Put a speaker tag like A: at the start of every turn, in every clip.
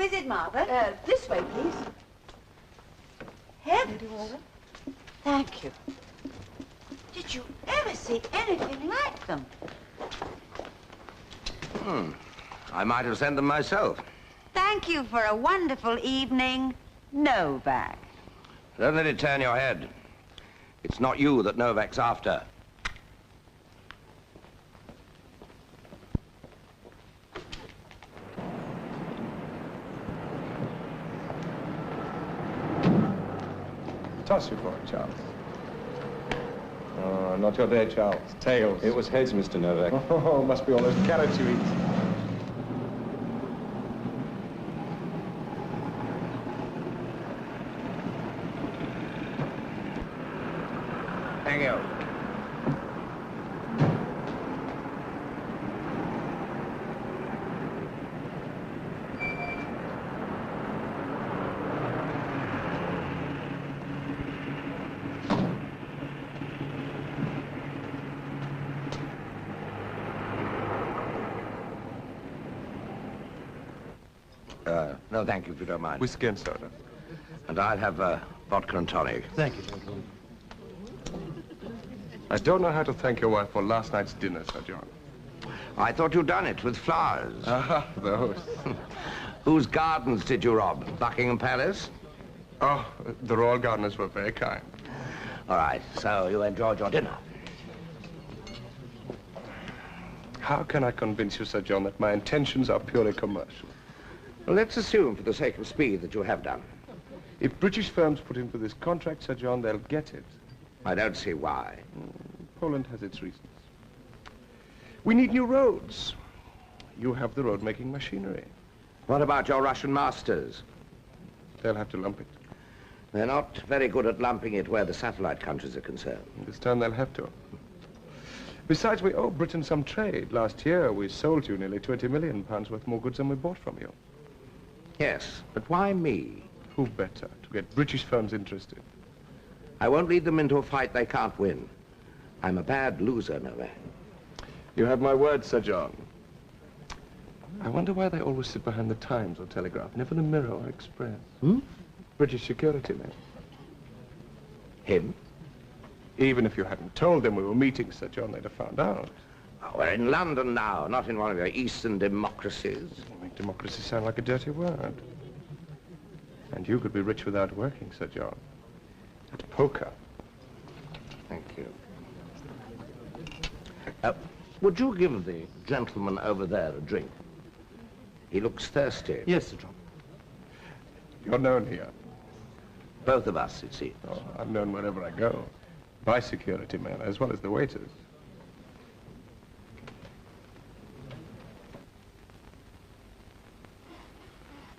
A: is it, Martha? This way, please. Heavens. Thank you. Did you ever see anything like them?
B: I might have sent them myself.
A: Thank you for a wonderful evening, Novak.
B: Don't let it turn your head. It's not you that Novak's after.
C: Toss you for it, Charles. Oh, not your day, Charles. Tails.
D: It was heads, Mr. Novak.
C: Oh, must be all those carrots you eat.
B: Thank you. No, thank you, if you don't mind.
C: Whiskey and soda.
B: And I'll have vodka and tonic.
E: Thank you, gentlemen.
C: I don't know how to thank your wife for last night's dinner, Sir John.
B: I thought you'd done it with flowers.
C: Ah, those.
B: Whose gardens did you rob? Buckingham Palace?
C: Oh, the royal gardeners were very kind.
B: All right, so you enjoyed your dinner.
C: How can I convince you, Sir John, that my intentions are purely commercial?
B: Well, let's assume, for the sake of speed, that you have done.
C: If British firms put in for this contract, Sir John, they'll get it.
B: I don't see why.
C: Poland has its reasons. We need new roads. You have the road-making machinery.
B: What about your Russian masters?
C: They'll have to lump it.
B: They're not very good at lumping it where the satellite countries are concerned.
C: This time they'll have to. Besides, we owe Britain some trade. Last year, we sold you nearly £20 million worth more goods than we bought from you.
B: Yes, but why me?
C: Who better to get British firms interested?
B: I won't lead them into a fight they can't win. I'm a bad loser, Novak.
C: You have my word, Sir John. I wonder why they always sit behind the Times or Telegraph, never the Mirror or Express. British security men.
B: Him?
C: Even if you hadn't told them we were meeting, Sir John, they'd have found out.
B: Oh, we're in London now, not in one of your Eastern democracies.
C: You make democracy sound like a dirty word. And you could be rich without working, Sir John. At poker.
B: Thank you. Would you give the gentleman over there a drink? He looks thirsty.
E: Yes, Sir John.
C: You're known here.
B: Both of us, it seems.
C: Oh, I'm known wherever I go. By security men, as well as the waiters.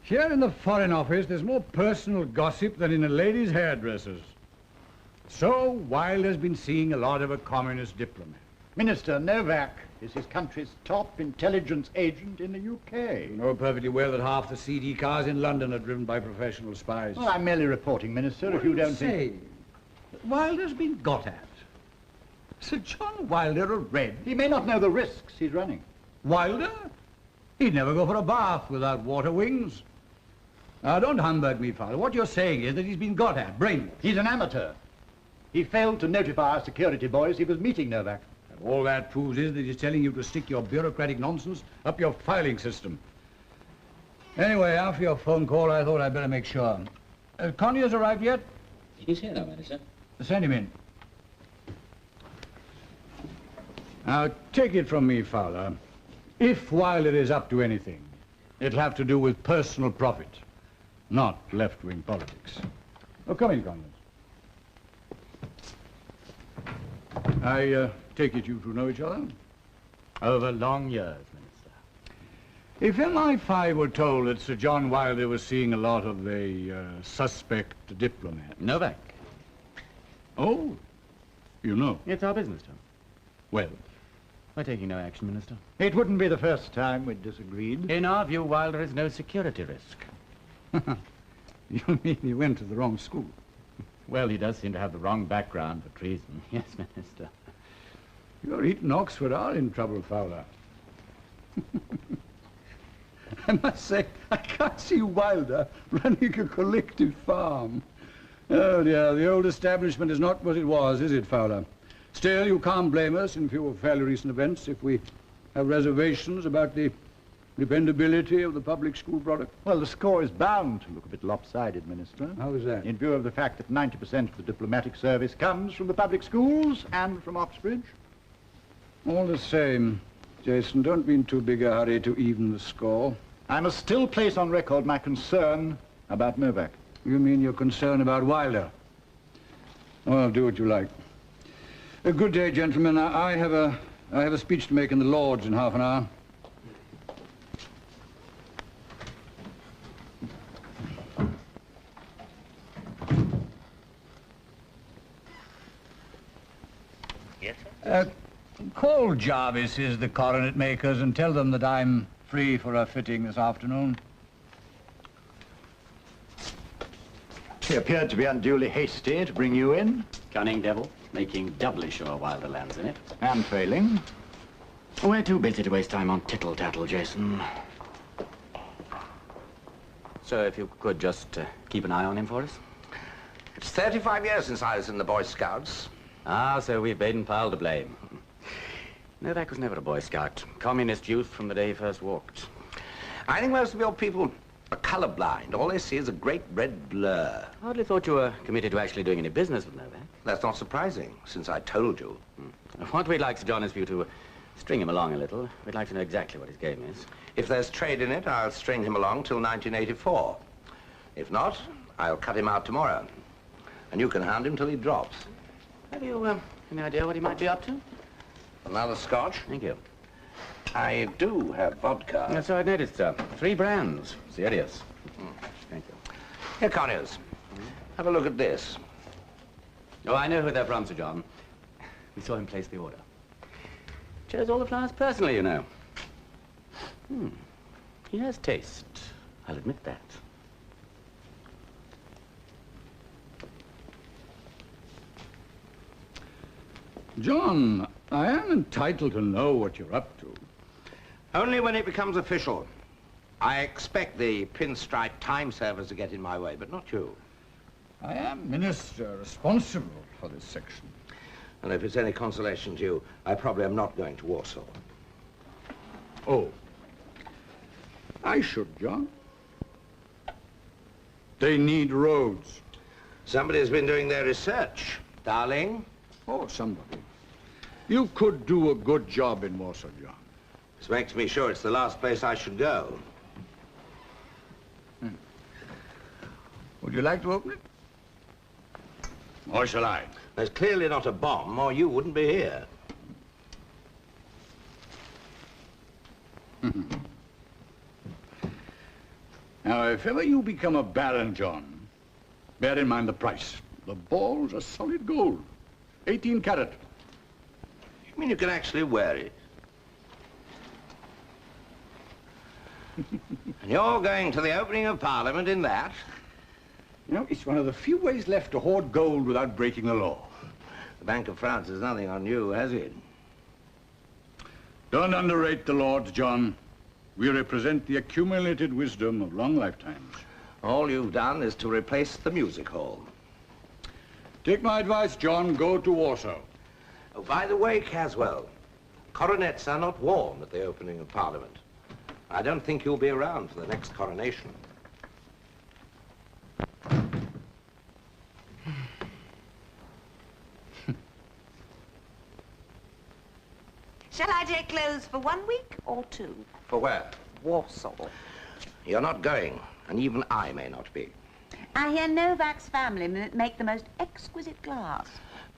F: Here in the Foreign Office, there's more personal gossip than in a lady's hairdresser's. So, Wilder's been seeing a lot of a communist diplomat.
E: Minister Novak is his country's top intelligence agent in the UK.
F: You know perfectly well that half the CD cars in London are driven by professional spies.
E: Well, I'm merely reporting, Minister, if you don't think...
F: Wilder's been got at. Sir John Wilder a Red.
E: He may not know the risks he's running.
F: Wilder? He'd never go for a bath without water wings. Now, don't humbug me, Fowler. What you're saying is that he's been got at, brained.
E: He's an amateur. He failed to notify our security boys he was meeting Novak.
F: And all that proves is that he's telling you to stick your bureaucratic nonsense up your filing system. Anyway, after your phone call, I thought I'd better make sure. Conyers arrived yet?
G: He's here now, Minister.
F: Send him in. Now, take it from me, Fowler. If Wilder is up to anything, it'll have to do with personal profit, not left-wing politics. Oh, come in, Conyers. I take it you two know each other?
G: Over long years, Minister.
F: If MI5 were told that Sir John Wilder was seeing a lot of a suspect diplomat...
G: Novak.
F: Oh, you know.
G: It's our business, Tom.
F: Well?
G: We're taking no action, Minister.
E: It wouldn't be the first time we'd disagreed.
G: In our view, Wilder is no security risk.
F: You mean he went to the wrong school?
G: Well, he does seem to have the wrong background for treason. Yes, Minister.
F: Your Eton Oxford are in trouble, Fowler. I must say, I can't see Wilder running a collective farm. Oh, dear, the old establishment is not what it was, is it, Fowler? Still, you can't blame us in view of fairly recent events if we have reservations about the dependability of the public school product.
E: Well, the score is bound to look a bit lopsided, Minister.
F: How is that?
E: In view of the fact that 90% of the diplomatic service comes from the public schools and from Oxbridge.
F: All the same, Jason, don't be in too big a hurry to even the score.
E: I must still place on record my concern about Novak.
F: You mean your concern about Wilder? Well, do what you like. A good day, gentlemen. I have a speech to make in the Lords in half an hour.
B: Yes, sir?
F: Call Jarvis's, the coronet makers, and tell them that I'm free for a fitting this afternoon.
E: He appeared to be unduly hasty to bring you in.
G: Cunning devil, making doubly sure Wilder lands in it.
E: And failing.
G: We're too busy to waste time on tittle-tattle, Jason. So if you could just keep an eye on him for us.
B: It's 35 years since I was in the Boy Scouts.
G: Ah, so we've Baden-Powell to blame. Novak was never a Boy Scout. Communist youth from the day he first walked.
B: I think most of your people are colorblind. All they see is a great red blur.
G: I hardly thought you were committed to actually doing any business with Novak.
B: That's not surprising, since I told you.
G: What we'd like, Sir John, is for you to string him along a little. We'd like to know exactly what his game is.
B: If there's trade in it, I'll string him along till 1984. If not, I'll cut him out tomorrow. And you can hound him till he drops.
G: Have you any idea what he might be up to?
B: Another scotch?
G: Thank you.
B: I do have vodka.
G: That's what I noticed, sir. 3 brands. Serious. Thank you.
B: Here, Conyers. Have a look at this.
G: Oh, I know who they're from, Sir John. We saw him place the order. Chose all the flowers personally, you know. He has taste. I'll admit that.
F: John, I am entitled to know what you're up to.
B: Only when it becomes official. I expect the pinstripe time servers to get in my way, but not you.
F: I am minister responsible for this section.
B: And if it's any consolation to you, I probably am not going to Warsaw.
F: Oh. I should, John. They need roads.
B: Somebody's been doing their research. Dowling?
F: Oh, somebody. You could do a good job in Warsaw, John.
B: This makes me sure it's the last place I should go.
F: Would you like to open it? Or shall I?
B: There's clearly not a bomb, or you wouldn't be here.
F: Now, if ever you become a baron, John, bear in mind the price. The ball's a solid gold. 18 carat.
B: You mean you can actually wear it? And you're going to the opening of Parliament in that?
F: You know, it's one of the few ways left to hoard gold without breaking the law.
B: The Bank of France has nothing on you, has it?
F: Don't underrate the Lords, John. We represent the accumulated wisdom of long lifetimes.
B: All you've done is to replace the music hall.
F: Take my advice, John. Go to Warsaw.
B: Oh, by the way, Caswell, coronets are not worn at the opening of Parliament. I don't think you'll be around for the next coronation.
A: Shall I take clothes for 1 week or 2?
B: For where?
A: Warsaw.
B: You're not going, and even I may not be.
A: I hear Novak's family make the most exquisite glass.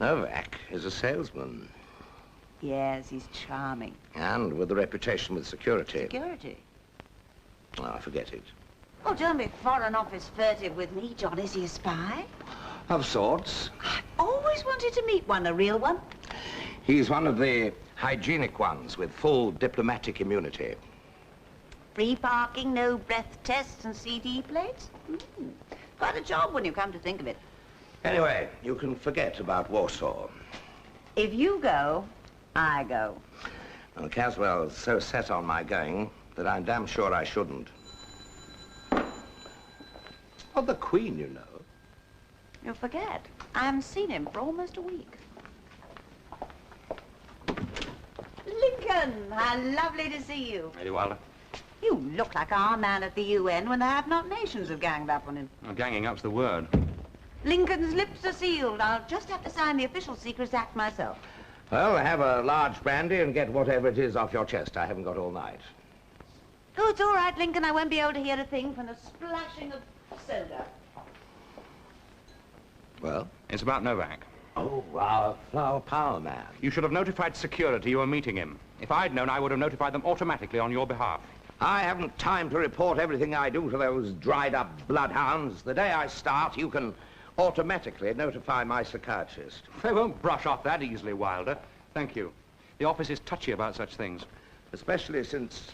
B: Novak is a salesman.
A: Yes, he's charming.
B: And with a reputation with security.
A: Security?
B: Oh, forget it.
A: Oh, don't be Foreign Office furtive with me, John. Is he a spy?
B: Of sorts.
A: I've always wanted to meet one, a real one.
B: He's one of the hygienic ones with full diplomatic immunity.
A: Free parking, no breath tests and CD plates? Quite a job when you come to think of it.
B: Anyway, you can forget about Warsaw.
A: If you go, I go.
B: Well, Caswell's so set on my going that I'm damn sure I shouldn't. Of the Queen, you know.
A: You forget. I haven't seen him for almost a week. Lincoln, how lovely to see you.
G: Lady Wilder.
A: You look like our man at the UN when the have-not nations have ganged up on him.
G: Well, ganging up's the word.
A: Lincoln's lips are sealed. I'll just have to sign the Official Secrets Act myself.
B: Well, have a large brandy and get whatever it is off your chest. I haven't got all night.
A: Oh, it's all right, Lincoln. I won't be able to hear a thing from the splashing of soda.
B: Well?
G: It's about Novak.
B: Oh, our flower power man.
G: You should have notified security you were meeting him. If I'd known, I would have notified them automatically on your behalf.
B: I haven't time to report everything I do to those dried-up bloodhounds. The day I start, you can automatically notify my psychiatrist.
G: They won't brush off that easily, Wilder. Thank you. The office is touchy about such things.
B: Especially since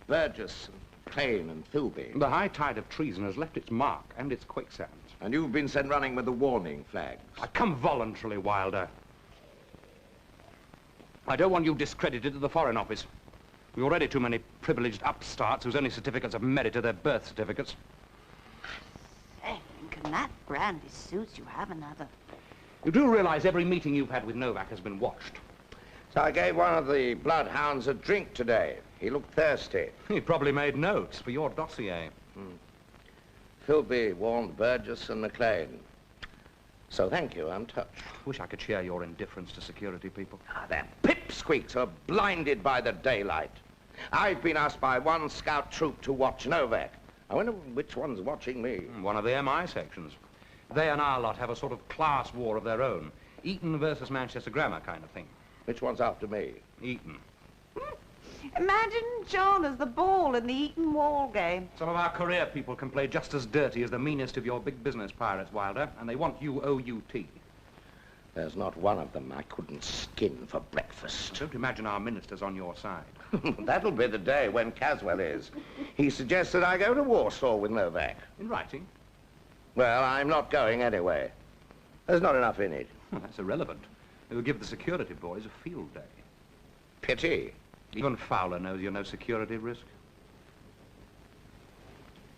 B: Burgess and Kane and Philby.
G: The high tide of treason has left its mark and its quicksand.
B: And you've been sent running with the warning flags.
G: I come voluntarily, Wilder. I don't want you discredited to the Foreign Office. We've already too many privileged upstarts whose only certificates of merit are their birth certificates.
A: Hey, Lincoln, that brandy suits you. Have another.
G: You do realize every meeting you've had with Novak has been watched.
B: So I gave one of the bloodhounds a drink today. He looked thirsty.
G: He probably made notes for your dossier.
B: Philby warned Burgess and McLean. So thank you, I'm touched.
G: Wish I could share your indifference to security people.
B: Ah, their pipsqueaks are blinded by the daylight. I've been asked by one scout troop to watch Novak. I wonder which one's watching me.
G: One of the MI sections. They and our lot have a sort of class war of their own. Eton versus Manchester Grammar kind of thing.
B: Which one's after me?
G: Eton.
A: Imagine John as the ball in the Eton Wall game.
G: Some of our career people can play just as dirty as the meanest of your big business pirates, Wilder, and they want you O-U-T.
B: There's not one of them I couldn't skin for breakfast.
G: Don't imagine our minister's on your side.
B: That'll be the day when Caswell is. He suggests that I go to Warsaw with Novak.
G: In writing?
B: Well, I'm not going anyway. There's not enough in it.
G: Well, that's irrelevant. It would give the security boys a field day.
B: Pity.
G: Even Fowler knows you're no security risk.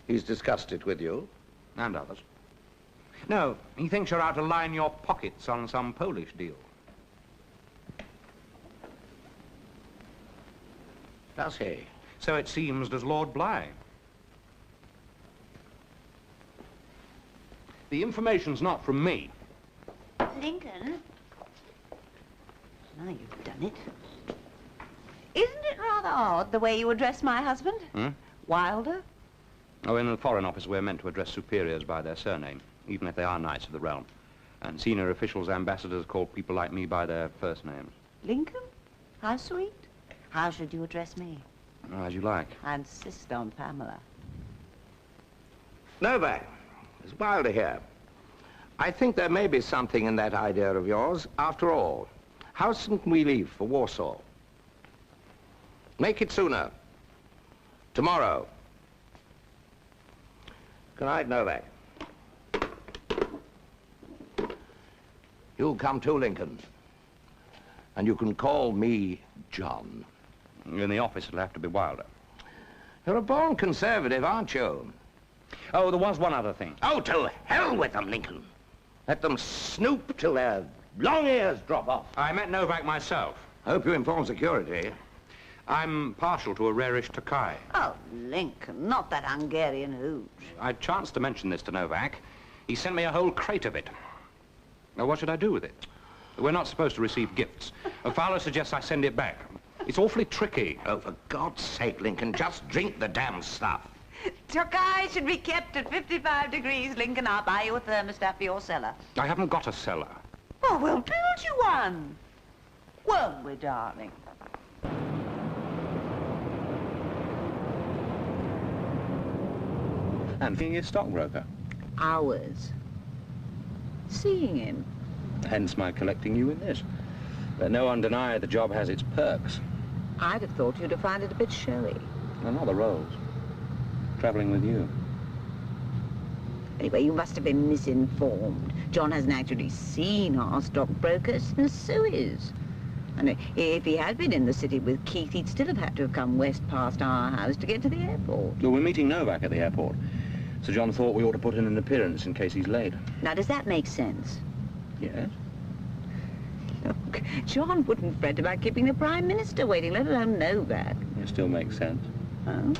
B: He's discussed it with you?
G: And others. No, he thinks you're out to line your pockets on some Polish deal.
B: Does he?
G: So it seems does Lord Bligh. The information's not from me.
A: Lincoln? Now you've done it. Isn't it rather odd the way you address my husband? Wilder?
G: Oh, in the Foreign Office, we're meant to address superiors by their surname, even if they are knights of the realm. And senior officials, ambassadors, call people like me by their first names.
A: Lincoln? How sweet. How should you address me?
G: Oh, as you like.
A: I insist on Pamela.
B: Novak, it's Wilder here. I think there may be something in that idea of yours. After all, how soon can we leave for Warsaw? Make it sooner. Tomorrow. Good night, Novak. You'll come too, Lincoln. And you can call me John.
G: In the office, it'll have to be Wilder.
B: You're a born conservative, aren't you?
G: Oh, there was one other thing.
B: Oh, to hell with them, Lincoln. Let them snoop till their long ears drop off.
G: I met Novak myself.
B: Hope you inform security.
G: I'm partial to a rarish Tokai.
A: Oh, Lincoln, not that Hungarian hooch.
G: I chanced to mention this to Novak. He sent me a whole crate of it. Now, what should I do with it? We're not supposed to receive gifts. Fowler suggests I send it back. It's awfully tricky.
B: Oh, for God's sake, Lincoln, just drink the damn stuff.
A: Tokai should be kept at 55 degrees, Lincoln. I'll buy you a thermostat for your cellar.
G: I haven't got a cellar.
A: Oh, we'll build you one. Won't we, darling?
G: And being a stockbroker.
A: Hours. Seeing him.
G: Hence my collecting you in this. Let no one deny the job has its perks.
A: I'd have thought you'd have found it a bit showy.
G: And other roles. Traveling with you.
A: Anyway, you must have been misinformed. John hasn't actually seen our stockbrokers, and so is. And if he had been in the city with Keith, he'd still have had to have come west past our house to get to the airport.
G: Well, we're meeting Novak at the airport. Sir John thought we ought to put in an appearance in case he's late.
A: Now, does that make sense?
G: Yes?
A: Look, John wouldn't fret about keeping the Prime Minister waiting, let alone know that.
G: It still makes sense.
A: Oh?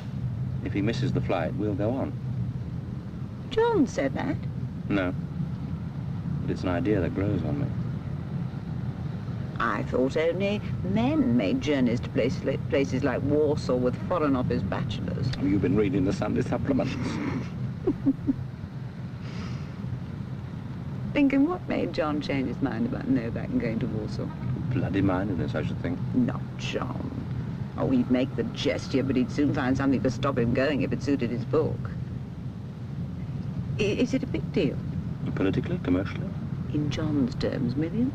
G: If he misses the flight, we'll go on.
A: John said that?
G: No. But it's an idea that grows on me.
A: I thought only men made journeys to places like Warsaw with Foreign Office bachelors.
G: Oh, you've been reading the Sunday supplements.
A: Lincoln, what made John change his mind about Novak and going to Warsaw?
G: Bloody mindedness, I should think.
A: Not John. Oh, he'd make the gesture, but he'd soon find something to stop him going if it suited his book. Is it a big deal?
G: Politically, commercially?
A: In John's terms, millions?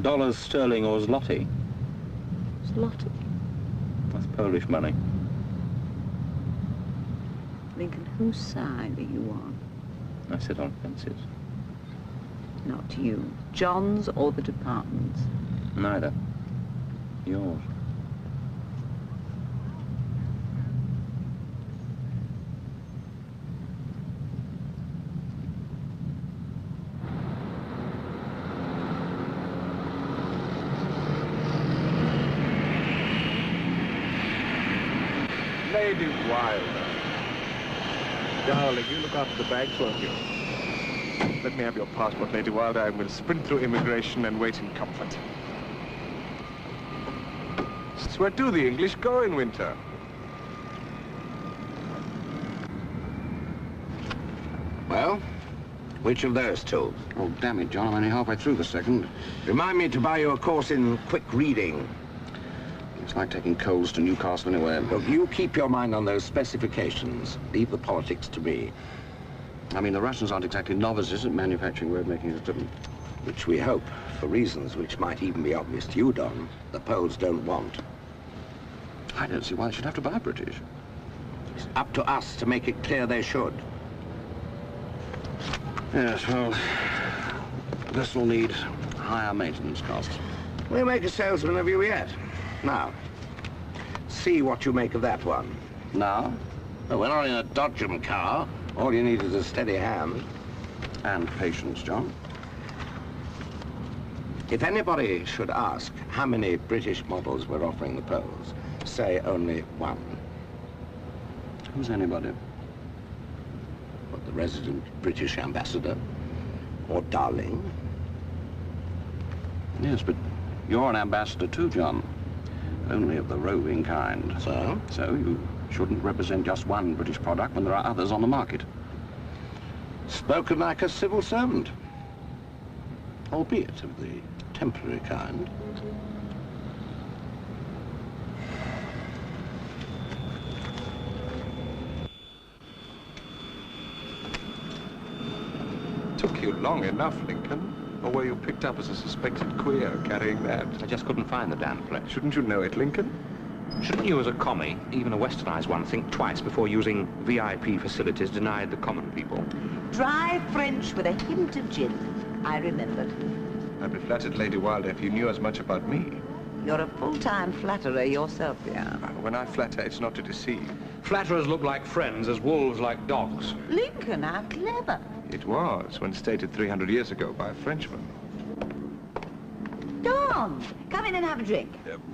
G: Dollars, sterling, or zloty?
A: Zloty.
G: That's Polish money.
A: Lincoln, whose side are you on?
G: I sit on fences.
A: Not you. John's or the department's?
G: Neither. Yours.
C: Lady Wilder. Darling, you look after the bags, won't you? Let me have your passport, Lady Wilder. I will sprint through immigration and wait in comfort. Where do the English go in winter?
B: Well, which of those two?
D: Oh, damn it, John, I'm only halfway through the second.
B: Remind me to buy you a course in quick reading.
D: It's like taking coals to Newcastle anywhere.
B: Look, you keep your mind on those specifications. Leave the politics to me.
D: I mean, the Russians aren't exactly novices at manufacturing word-making systems.
B: Which we hope, for reasons which might even be obvious to you, Don, the Poles don't want.
D: I don't see why they should have to buy British.
B: It's up to us to make it clear they should.
D: Yes, well, this will need higher maintenance costs.
B: We'll make a salesman of you yet. Now, see what you make of that one.
D: Now?
B: Well, we're not in a dodgem car. All you need is a steady hand.
D: And patience, John.
B: If anybody should ask how many British models we're offering the Poles, say only one.
D: Who's anybody?
B: What, the resident British ambassador? Or Dowling?
D: Yes, but you're an ambassador too, John. Only of the roving kind.
B: So?
D: So you shouldn't represent just one British product when there are others on the market.
B: Spoken like a civil servant. Albeit of the temporary kind.
C: Took you long enough, Lincoln. Or were you picked up as a suspected queer carrying that?
G: I just couldn't find the damn place.
C: Shouldn't you know it, Lincoln?
G: Shouldn't you, as a commie, even a westernized one, think twice before using VIP facilities denied the common people?
A: Dry French with a hint of gin. I remembered.
C: I'd be flattered, Lady Wilder, if you knew as much about me.
A: You're a full-time flatterer yourself, yeah.
C: When I flatter, it's not to deceive.
G: Flatterers look like friends as wolves like dogs.
A: Lincoln, how clever.
C: It was, when stated 300 years ago by a Frenchman.
A: Don, come in and have a drink.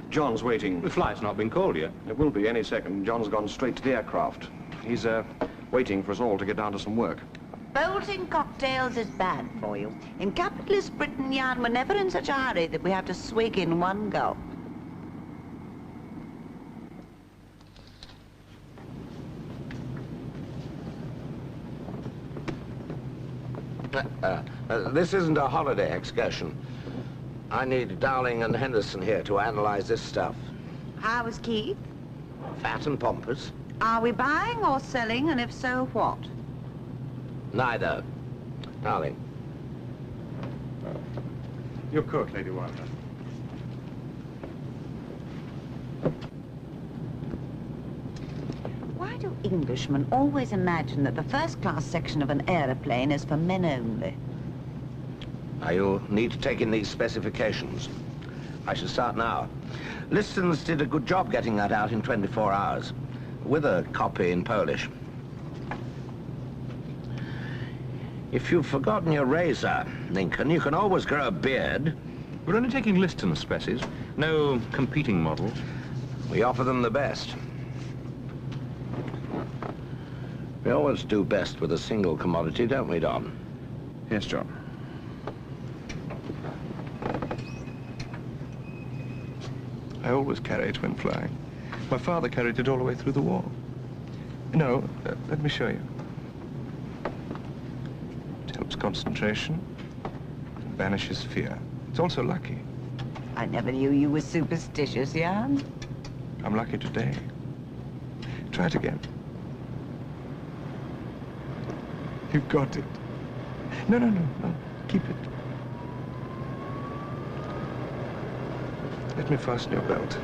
F: John's waiting.
G: The flight's not been called yet.
F: It will be any second. John's gone straight to the aircraft. He's, waiting for us all to get down to some work.
A: Bolting cocktails is bad for you. In capitalist Britain, Jan, we're never in such a hurry that we have to swig in one gulp.
B: This isn't a holiday excursion. I need Dowling and Henderson here to analyze this stuff.
A: How is Keith?
B: Fat and pompous.
A: Are we buying or selling, and if so, what?
B: Neither. Dowling.
C: Your coat, Lady Wilder.
A: Why do Englishmen always imagine that the first-class section of an aeroplane is for men only?
B: Now, you'll need to take in these specifications. I shall start now. Listons did a good job getting that out in 24 hours, with a copy in Polish. If you've forgotten your razor, Lincoln, you can always grow a beard.
G: We're only taking Liston species, no competing models.
B: We offer them the best. We always do best with a single commodity, don't we, Don?
C: Yes, John. I always carry it when flying. My father carried it all the way through the war. No, let me show you. It helps concentration and banishes fear. It's also lucky.
A: I never knew you were superstitious, Jan.
C: I'm lucky today. Try it again. You've got it. No. Keep it. Let me fasten your belt.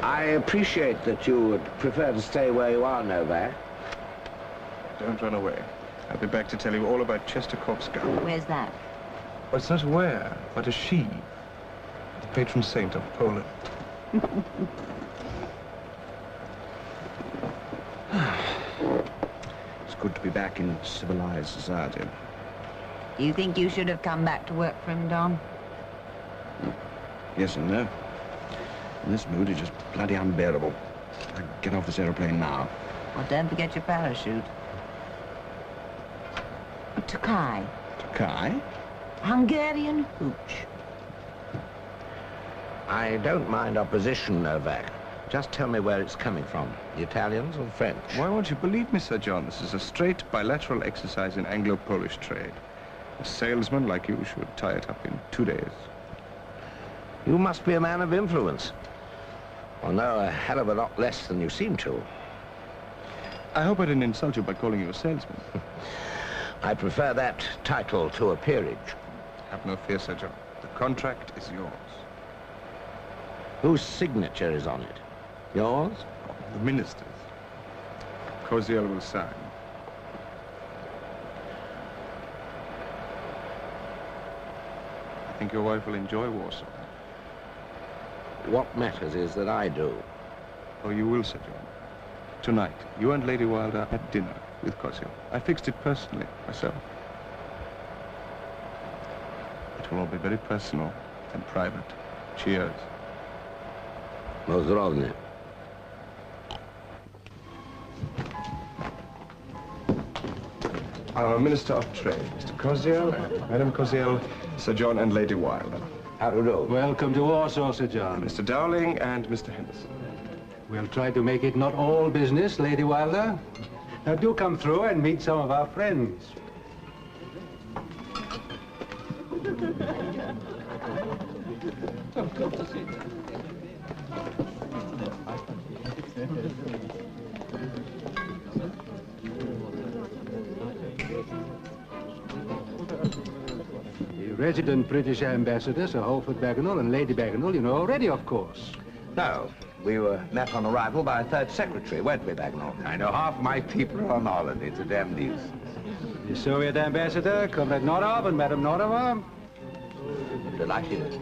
B: I appreciate that you would prefer to stay where you are, Novak.
C: Don't run away. I'll be back to tell you all about Częstochowska.
A: Where's that?
C: Well, it's not a where, but a she. The patron saint of Poland.
D: It's good to be back in civilized society.
A: Do you think you should have come back to work for him, Don?
D: Yes and no. In this mood, it's just bloody unbearable. I get off this aeroplane now.
A: Well, don't forget your parachute. Tokai.
D: Kai?
A: Hungarian hooch.
B: I don't mind opposition, Novak. Just tell me where it's coming from, the Italians or French.
C: Why won't you believe me, Sir John? This is a straight bilateral exercise in Anglo-Polish trade. A salesman like you should tie it up in 2 days.
B: You must be a man of influence. Or know a hell of a lot less than you seem to.
C: I hope I didn't insult you by calling you a salesman.
B: I prefer that title to a peerage.
C: Have no fear, Sir John. The contract is yours.
B: Whose signature is on it? Yours?
C: The minister's. Koziel will sign. I think your wife will enjoy Warsaw.
B: What matters is that I do.
C: Oh, you will, Sir John. Tonight, you and Lady Wilder had dinner with Koziel. I fixed it personally, myself. It will all be very personal and private. Cheers.
B: Pozdrovny.
C: Our Minister of Trade, Mr. Koziel, Madam Koziel, Sir John and Lady Wilder.
B: How do you do?
F: Welcome to Warsaw, Sir John.
C: Mr. Dowling and Mr. Henderson.
F: We'll try to make it not all business, Lady Wilder. Now do come through and meet some of our friends. The resident British ambassador, Sir Holford Bagenal, and Lady Bagenal, you know already, of course.
B: No, we were met on arrival by a third secretary, weren't we, Bagnall? I know half my people are on holiday. It's a damn news.
F: The Soviet ambassador, Comrade Norov and Madame Norova.
B: Delighted.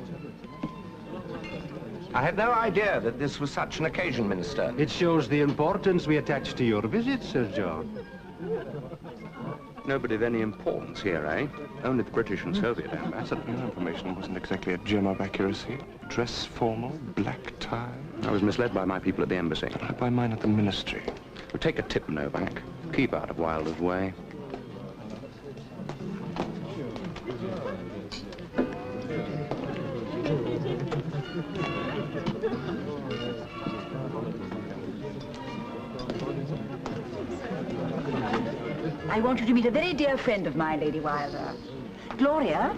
B: I had no idea that this was such an occasion, Minister.
F: It shows the importance we attach to your visit, Sir John.
G: Nobody of any importance here, eh? Only the British and Soviet ambassador.
C: Your information wasn't exactly a gem of accuracy. Dress formal, black tie.
G: I was misled by my people at the embassy.
C: But by mine at the ministry.
G: Well, take a tip, Novak. Keep out of Wilder's way.
A: I want you to meet a very dear friend of mine, Lady Wilder. Gloria.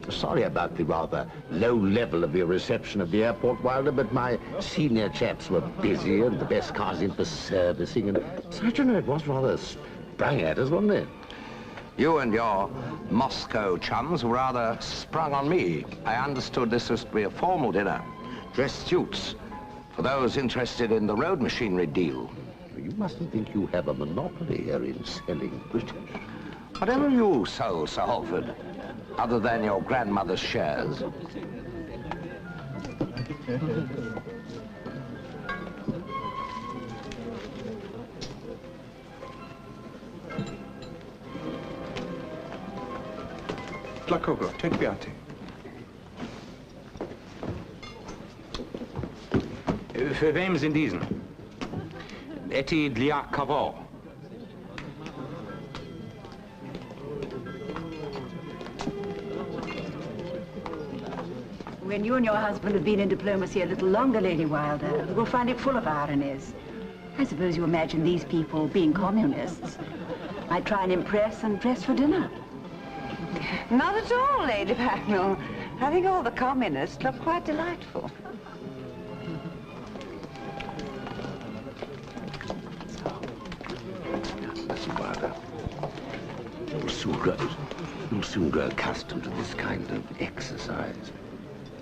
B: Sorry about the rather low level of your reception of the airport, Wilder, but my senior chaps were busy and the best cars in for servicing, and so I don't know, it was rather sprung at us, wasn't it? You and your Moscow chums were rather sprung on me. I understood this was to be a formal dinner. Dress suits for those interested in the road machinery deal. You mustn't think you have a monopoly here in selling British. Whatever you sold, Sir Halford, other than your grandmother's shares?
C: Tlacogo, take Beati.
G: Für wem sind diesen? Eti dla kogo?
H: When you and your husband have been in diplomacy a little longer, Lady Wilder, you will find it full of ironies. I suppose you imagine these people, being communists, might try and impress and dress for dinner.
A: Not at all, Lady Packnell. I think all the communists look quite delightful.
B: Listen, Wilder. You'll soon grow accustomed to this kind of exercise.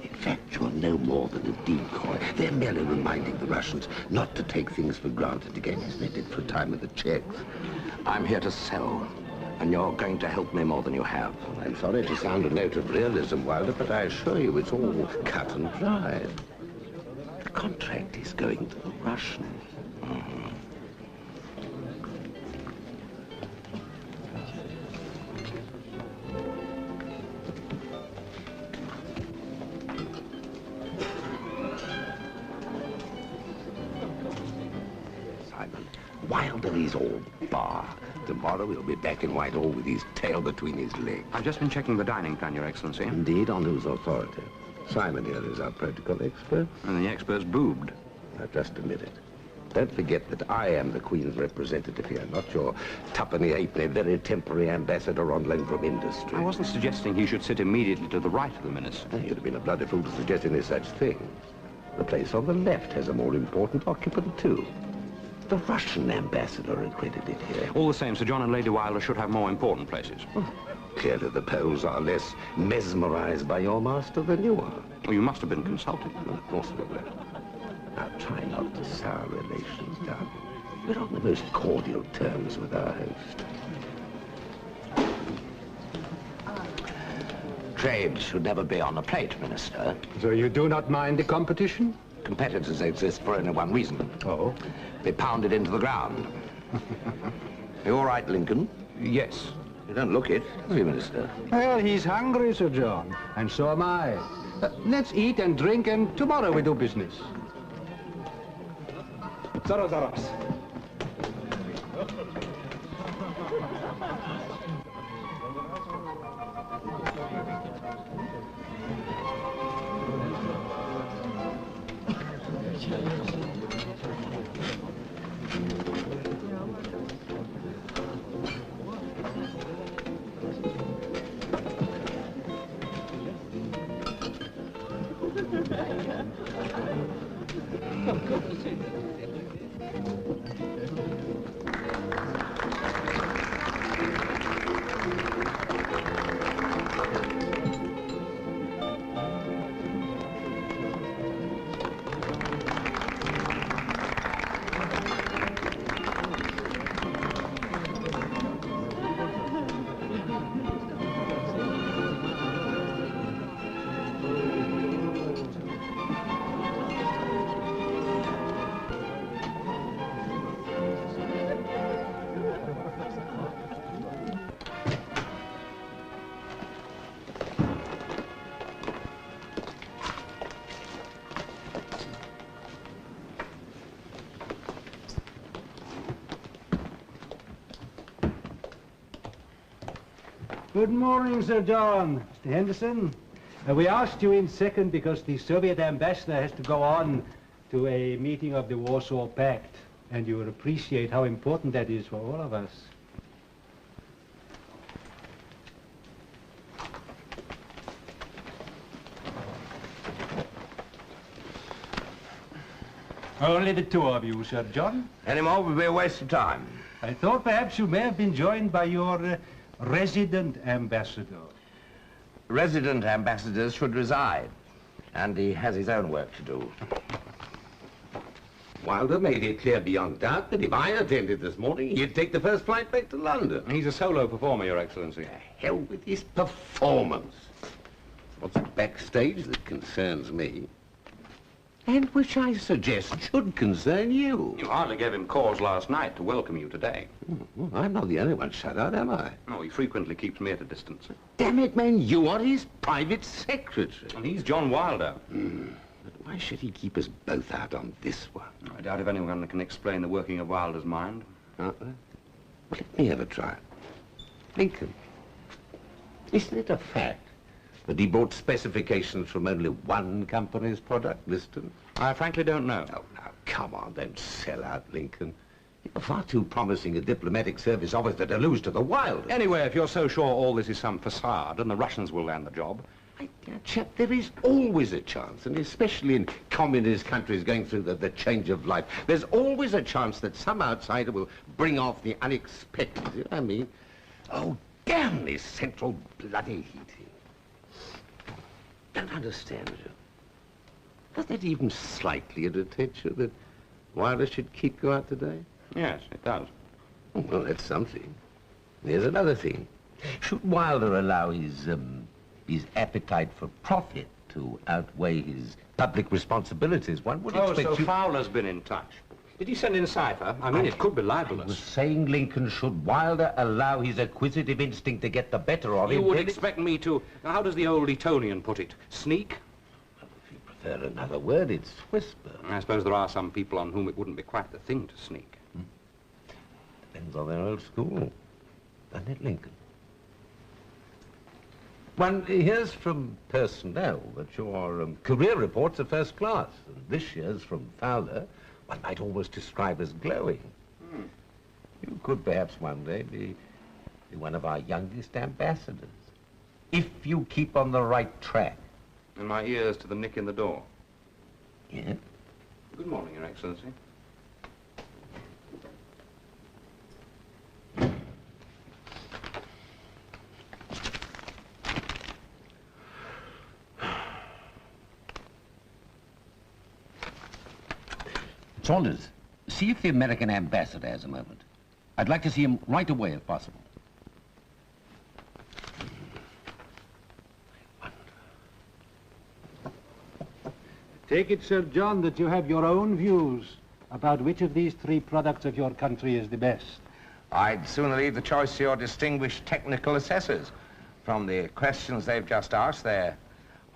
B: In fact, you're no more than a decoy. They're merely reminding the Russians not to take things for granted again, as they did for a time with the Czechs.
G: I'm here to sell, and you're going to help me more than you have.
B: I'm sorry to sound a note of realism, Wilder, but I assure you it's all cut and dried. The contract is going to the Russians. Wilder is all bar. Tomorrow he'll be back in Whitehall with his tail between his legs.
G: I've just been checking the dining plan, Your Excellency.
B: Indeed, on whose authority? Simon here is our protocol expert.
G: And the expert's boobed.
B: Now, just admit it. Don't forget that I am the Queen's representative here, not your tuppenny-halfpenny, very temporary ambassador on loan from industry.
G: I wasn't suggesting he should sit immediately to the right of the minister.
B: You'd have been a bloody fool to suggest any such thing. The place on the left has a more important occupant, too. The Russian ambassador accredited here.
G: All the same, Sir John and Lady Wilder should have more important places.
B: Clearly the Poles are less mesmerized by your master than you are.
G: Well, you must have been consulted.
B: Well, of course we were. Now, try not to sour relations, darling. We're on the most cordial terms with our host.
G: Trade should never be on a plate, Minister.
F: So you do not mind the competition?
G: Competitors exist for only one reason.
F: Oh?
G: Be pounded into the ground.
B: You all right, Lincoln?
G: Yes.
B: You don't look it, do you, Minister?
F: Well, he's hungry, Sir John, and so am I. Let's eat and drink, and tomorrow we do business. Zaraz. Good morning, Sir John. Mr. Henderson. We asked you in second because the Soviet ambassador has to go on to a meeting of the Warsaw Pact, and you will appreciate how important that is for all of us. Only the two of you, Sir John.
B: Any more would be a waste of time.
F: I thought perhaps you may have been joined by your resident ambassador.
B: Resident ambassadors should reside, and he has his own work to do. Wilder made it clear beyond doubt that if I attended this morning, he'd take the first flight back to London.
G: He's a solo performer, Your Excellency.
B: The hell with his performance. What's backstage that concerns me, and which I suggest should concern you.
G: You hardly gave him cause last night to welcome you today.
B: Well, I'm not the only one shut out, am I?
G: No, he frequently keeps me at a distance.
B: Damn it, man, you are his private secretary.
G: And he's John Wilder.
B: But why should he keep us both out on this one?
G: I doubt if anyone can explain the working of Wilder's mind.
B: Aren't there? Well, let me have a try. Lincoln, isn't it a fact that he bought specifications from only one company's product, Liston?
G: I frankly don't know.
B: Oh, now, come on, don't sell out, Lincoln. You're far too promising a diplomatic service officer to lose to the Wilders.
G: Anyway, if you're so sure all this is some facade and the Russians will land the job...
B: My dear chap, there is always a chance, and especially in communist countries going through the change of life, there's always a chance that some outsider will bring off the unexpected. You know what I mean? Oh, damn this central bloody heating. Don't understand you. Does that even slightly irritate you that Wilder should keep you out today?
G: Yes, it does.
B: Well, that's something. Here's another thing. Should Wilder allow his appetite for profit to outweigh his public responsibilities, one would expect
G: so Fowler's been in touch. Did he send in cipher? I mean, it could be libelous.
B: I was saying, Lincoln, should Wilder allow his acquisitive instinct to get the better of him...
G: You would expect me to... How does the old Etonian put it? Sneak?
B: Well, if you prefer another word, it's whisper.
G: I suppose there are some people on whom it wouldn't be quite the thing to sneak.
B: Depends on their old school. Doesn't it, Lincoln? One hears from personnel that your career reports are first class. And this year's from Fowler, one might almost describe as glowing. You could perhaps one day be one of our youngest ambassadors, if you keep on the right track.
G: And my ears to the nick in the door.
B: Yeah?
G: Good morning, Your Excellency.
B: Saunders, see if the American ambassador has a moment. I'd like to see him right away, if possible.
E: Take it, Sir John, that you have your own views about which of these three products of your country is the best.
I: I'd sooner leave the choice to your distinguished technical assessors. From the questions they've just asked, they're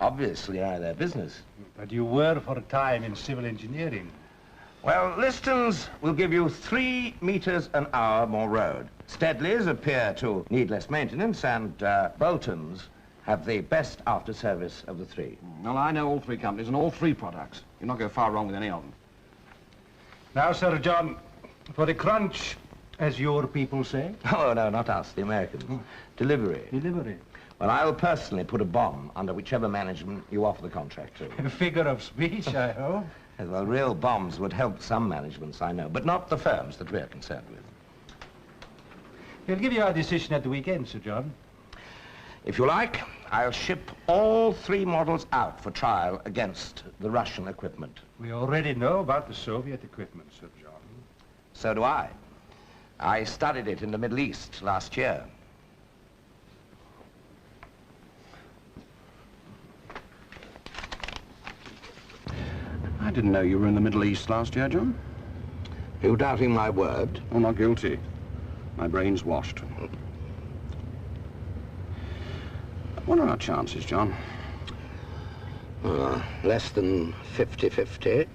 I: obviously out of their business.
E: But you were for a time in civil engineering.
I: Well, Liston's will give you 3 meters an hour more road. Steadleys appear to need less maintenance, and Bolton's have the best after-service of the 3.
D: Well, I know all 3 companies and all 3 products. You'll not go far wrong with any of them.
E: Now, Sir John, for the crunch, as your people say.
I: Oh, no, not us, the Americans. Delivery.
E: Delivery.
I: Well, I'll personally put a bomb under whichever management you offer the contract to.
E: A figure of speech, I hope.
I: Well, real bombs would help some managements, I know, but not the firms that we're concerned with.
E: We'll give you our decision at the weekend, Sir John.
I: If you like, I'll ship all 3 models out for trial against the Russian equipment.
E: We already know about the Soviet equipment, Sir John.
I: So do I. I studied it in the Middle East last year.
D: I didn't know you were in the Middle East last year, John.
B: You doubting my word?
D: Oh, not guilty. My brain's washed. What are our chances, John?
B: Less than 50-50.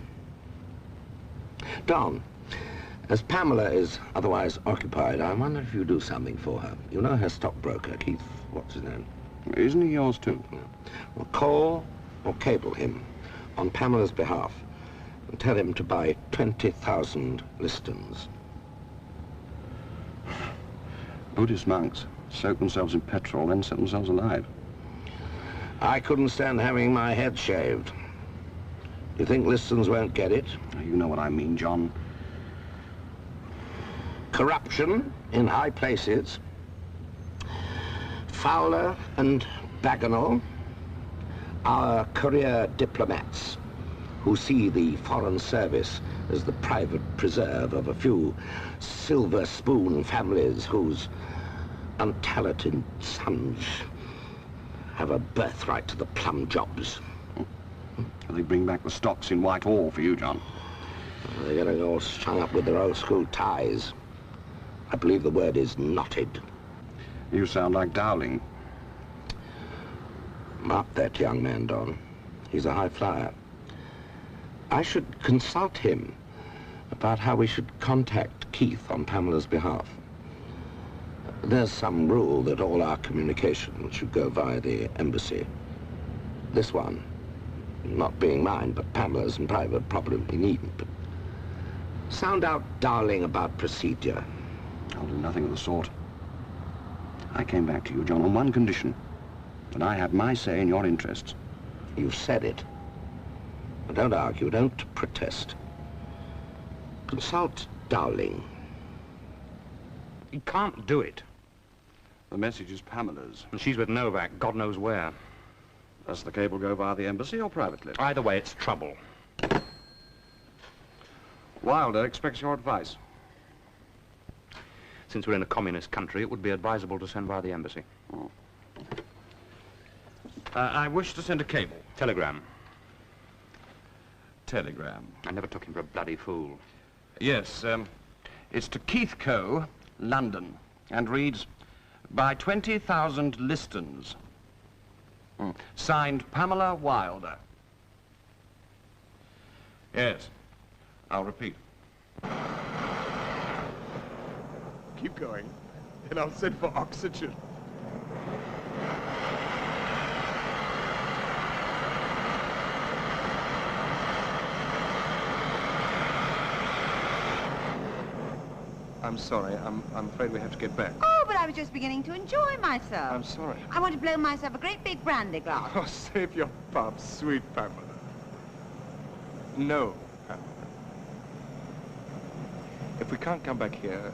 B: Don, as Pamela is otherwise occupied, I wonder if you do something for her. You know her stockbroker, Keith, what's his name?
D: Isn't he yours, too?
B: Well, call or cable him on Pamela's behalf and tell him to buy 20,000 Listons.
D: Buddhist monks soak themselves in petrol, then set themselves alive.
B: I couldn't stand having my head shaved. You think Listons won't get it?
D: You know what I mean, John.
B: Corruption in high places. Fowler and Bagenal, our career diplomats, who see the Foreign Service as the private preserve of a few silver spoon families whose untalented sons have a birthright to the plum jobs.
D: They bring back the stocks in Whitehall for you, John.
B: They're getting all strung up with their old school ties. I believe the word is knotted.
D: You sound like Dowling.
B: Mark that young man, Don. He's a high flyer. I should consult him about how we should contact Keith on Pamela's behalf. There's some rule that all our communication should go via the embassy. This one, not being mine, but Pamela's and private, probably needn't. But sound out Dowling about procedure.
D: I'll do nothing of the sort. I came back to you, John, on one condition. That I had my say in your interests.
B: You've said it. But don't argue, don't protest. Consult Dowling.
G: He can't do it.
D: The message is Pamela's.
G: And she's with Novak, God knows where.
D: Does the cable go via the embassy or privately?
G: Either way, it's trouble.
D: Wilder expects your advice.
G: Since we're in a communist country, it would be advisable to send via the embassy.
D: Oh. I wish to send a cable.
G: Telegram.
D: Telegram.
G: I never took him for a bloody fool.
D: Yes, it's to Keith Co., London, and reads, by 20,000 listons. Signed Pamela Wilder. Yes, I'll repeat.
C: Keep going, and I'll send for oxygen. I'm sorry. I'm afraid we have to get back.
A: Oh, but I was just beginning to enjoy myself.
C: I'm sorry.
A: I want to blow myself a great big brandy glass.
C: Oh, save your pop, sweet Pamela. No, Pamela. If we can't come back here,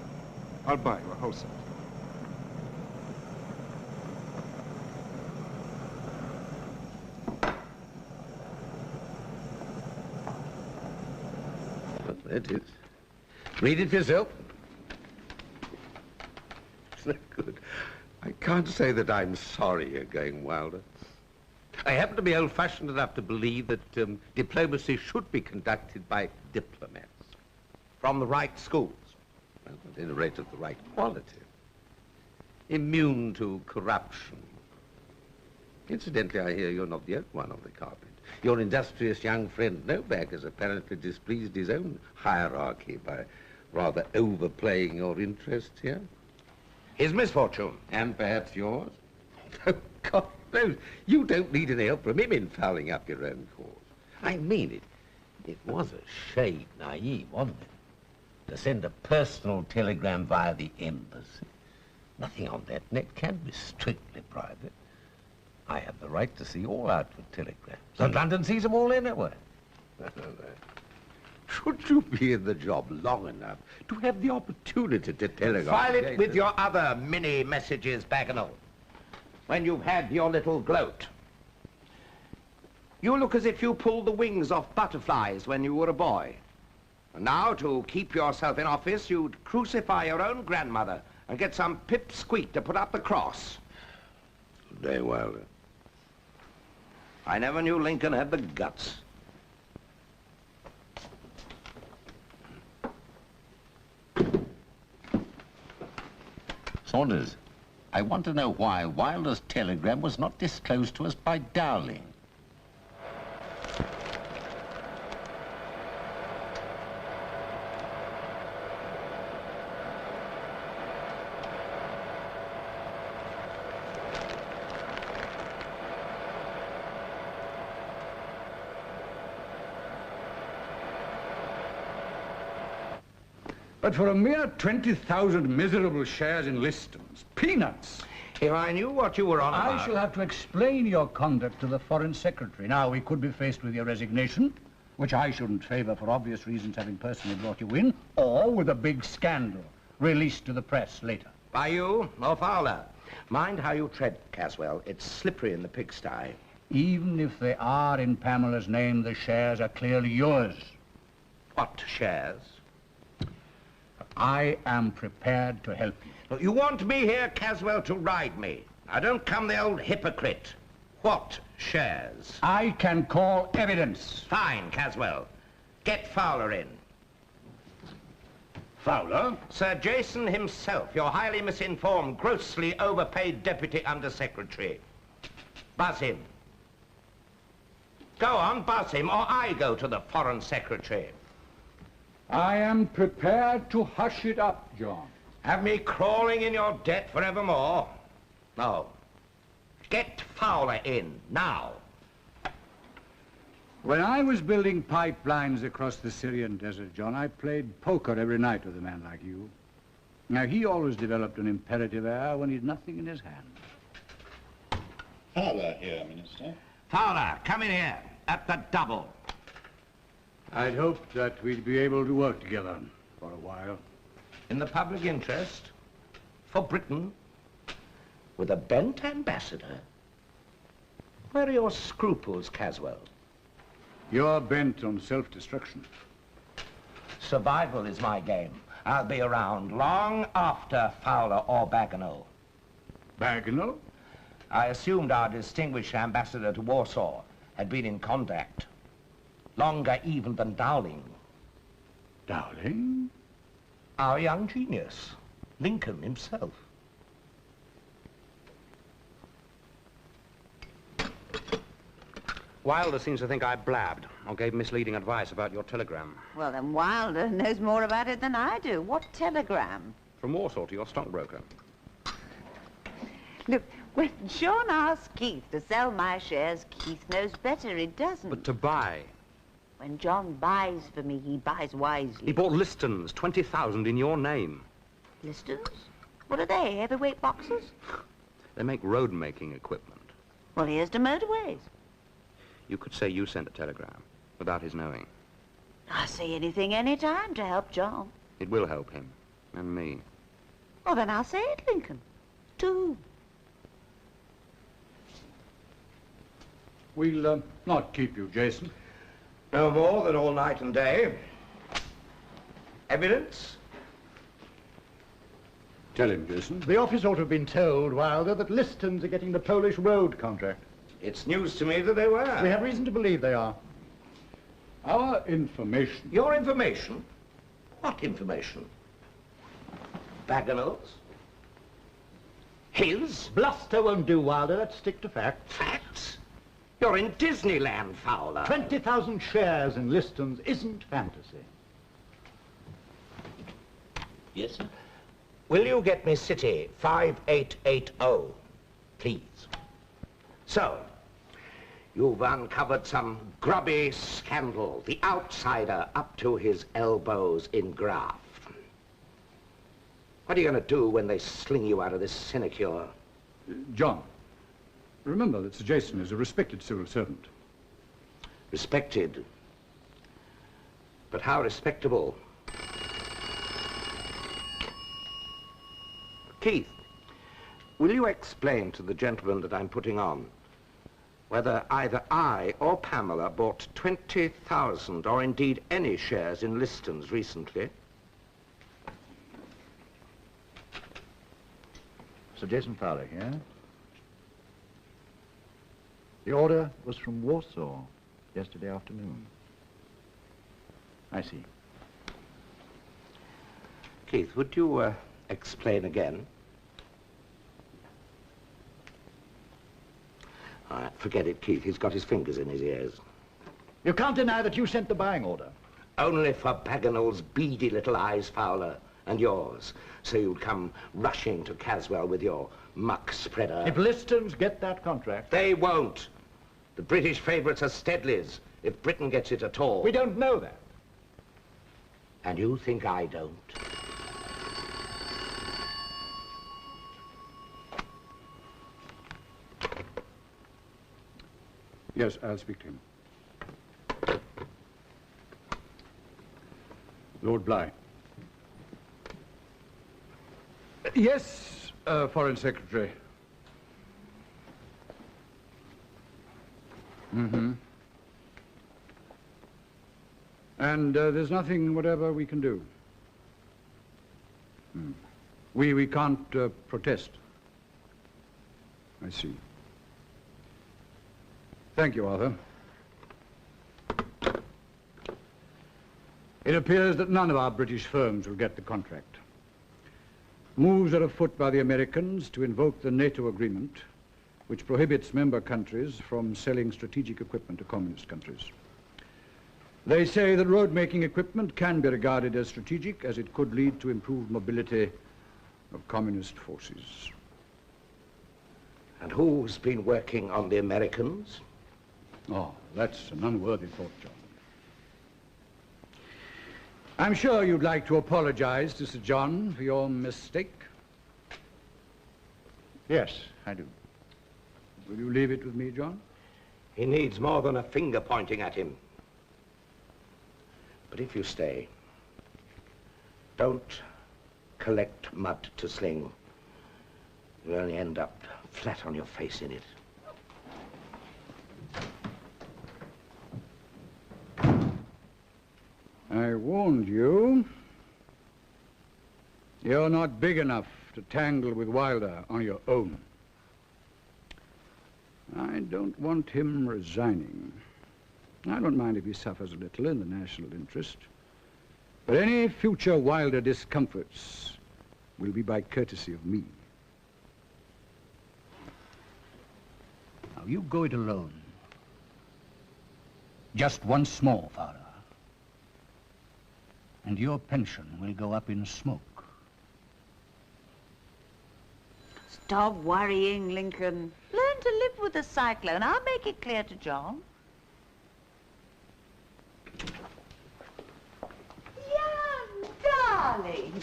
C: I'll buy you a whole set.
B: That is. Read it for yourself. It's no good. I can't say that I'm sorry you're going, Wilder. I happen to be old-fashioned enough to believe that diplomacy should be conducted by diplomats from the right schools, well, at any rate of the right quality, immune to corruption. Incidentally, I hear you're not the only one on the carpet. Your industrious young friend Novak has apparently displeased his own hierarchy by rather overplaying your interests here.
I: His misfortune.
B: And perhaps yours. Oh, God knows, you don't need any help from him in fouling up your own cause. I mean it. It was a shade naive, wasn't it? To send a personal telegram via the embassy. Nothing on that net can be strictly private. I have the right to see all outward telegrams. And London sees them all anyway. Should you be in the job long enough to have the opportunity to telegraph?
I: File it with your other mini messages, Bagnall. When you've had your little gloat. You look as if you pulled the wings off butterflies when you were a boy. And now, to keep yourself in office, you'd crucify your own grandmother and get some pipsqueak to put up the cross.
B: Good day, Wilder.
I: I never knew Lincoln had the guts.
B: Saunders, I want to know why Wilder's telegram was not disclosed to us by Dowling.
F: But for a mere 20,000 miserable shares in Listons, peanuts.
I: If I knew what you were on about...
F: I shall have to explain your conduct to the Foreign Secretary. Now, we could be faced with your resignation, which I shouldn't favour for obvious reasons, having personally brought you in, or with a big scandal released to the press later.
I: By you or Fowler. Mind how you tread, Caswell. It's slippery in the pigsty.
F: Even if they are in Pamela's name, the shares are clearly yours.
I: What shares?
F: I am prepared to help you.
I: Look, you want me here, Caswell, to ride me. Now, don't come the old hypocrite. What shares?
F: I can call evidence.
I: Fine, Caswell. Get Fowler in.
F: Fowler?
I: Sir Jason himself, your highly misinformed, grossly overpaid deputy under-secretary. Buzz him. Go on, buzz him, or I go to the foreign secretary.
F: I am prepared to hush it up, John.
I: Have me crawling in your debt forevermore? No. Get Fowler in, now.
F: When I was building pipelines across the Syrian desert, John, I played poker every night with a man like you. Now, he always developed an imperative air when he'd nothing in his hand.
J: Fowler here, Minister.
I: Fowler, come in here, at the double.
F: I'd hoped that we'd be able to work together for a while.
I: In the public interest, for Britain, with a bent ambassador. Where are your scruples, Caswell?
F: You're bent on self-destruction.
I: Survival is my game. I'll be around long after Fowler or Bagenal.
F: Bagenal?
I: I assumed our distinguished ambassador to Warsaw had been in contact. Longer even than Dowling.
F: Dowling?
I: Our young genius, Lincoln himself.
G: Wilder seems to think I blabbed or gave misleading advice about your telegram.
A: Well, then Wilder knows more about it than I do. What telegram?
G: From Warsaw to your stockbroker.
A: Look, when John asks Keith to sell my shares, Keith knows better. He doesn't.
G: But to buy.
A: When John buys for me, he buys wisely.
G: He bought Listons, 20,000 in your name.
A: Listons? What are they, heavyweight boxes?
G: They make road-making equipment.
A: Well, here's to motorways.
G: You could say you sent a telegram without his knowing.
A: I'll say anything, any time to help John.
G: It will help him and me.
A: Well, then I'll say it, Lincoln. Too.
F: We'll not keep you, Jason.
I: No more than all night and day. Evidence?
F: Tell him, Jason.
J: The office ought to have been told, Wilder, that Listons are getting the Polish road contract.
I: It's news to me that they were.
J: We have reason to believe they are.
F: Our information.
I: Your information? What information? Bagenal's? His?
J: Bluster won't do, Wilder. Let's stick to facts.
I: Facts? You're in Disneyland, Fowler.
J: 20,000 shares in Listons isn't fantasy.
I: Yes, sir. Will you get me City 5880, please? So, you've uncovered some grubby scandal, the outsider up to his elbows in graft. What are you going to do when they sling you out of this sinecure?
F: John, remember that Sir Jason is a respected civil servant.
I: Respected. But how respectable? Keith, will you explain to the gentleman that I'm putting on whether either I or Pamela bought 20,000 or indeed any shares in Listons recently?
J: Sir Jason Fowler here. The order was from Warsaw yesterday afternoon. I see.
I: Keith, would you explain again? All right, forget it, Keith. He's got his fingers in his ears.
J: You can't deny that you sent the buying order.
I: Only for Bagenal's beady little eyes, Fowler, and yours, so you'd come rushing to Caswell with your muck spreader.
J: If Listons get that contract...
I: They won't. The British favourites are Steadley's, if Britain gets it at all.
J: We don't know that.
I: And you think I don't?
F: Yes, I'll speak to him. Lord Bligh. Yes, Foreign Secretary. Mm-hmm. And there's nothing whatever we can do. We can't protest. I see. Thank you, Arthur. It appears that none of our British firms will get the contract. Moves are afoot by the Americans to invoke the NATO agreement, which prohibits member countries from selling strategic equipment to communist countries. They say that road-making equipment can be regarded as strategic, as it could lead to improved mobility of communist forces.
B: And who's been working on the Americans?
F: Oh, that's an unworthy thought, John. I'm sure you'd like to apologize to Sir John for your mistake.
J: Yes, I do.
F: Will you leave it with me, John?
B: He needs more than a finger pointing at him. But if you stay, don't collect mud to sling. You'll only end up flat on your face in it.
F: I warned you. You're not big enough to tangle with Wilder on your own. I don't want him resigning. I don't mind if he suffers a little in the national interest. But any future Wilder discomforts will be by courtesy of me. Now, you go it alone. Just once more, Fowler. And your pension will go up in smoke.
A: Stop worrying, Lincoln. Learn to live with the cyclone. I'll make it clear to John. Young darling.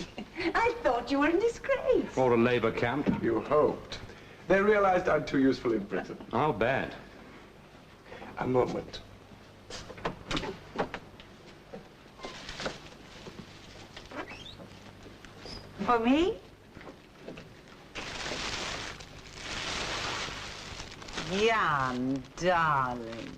A: I thought you were in disgrace.
G: Or a Labour camp.
C: You hoped. They realized I'm too useful in Britain.
G: How bad?
C: A moment.
A: For me? Young darling.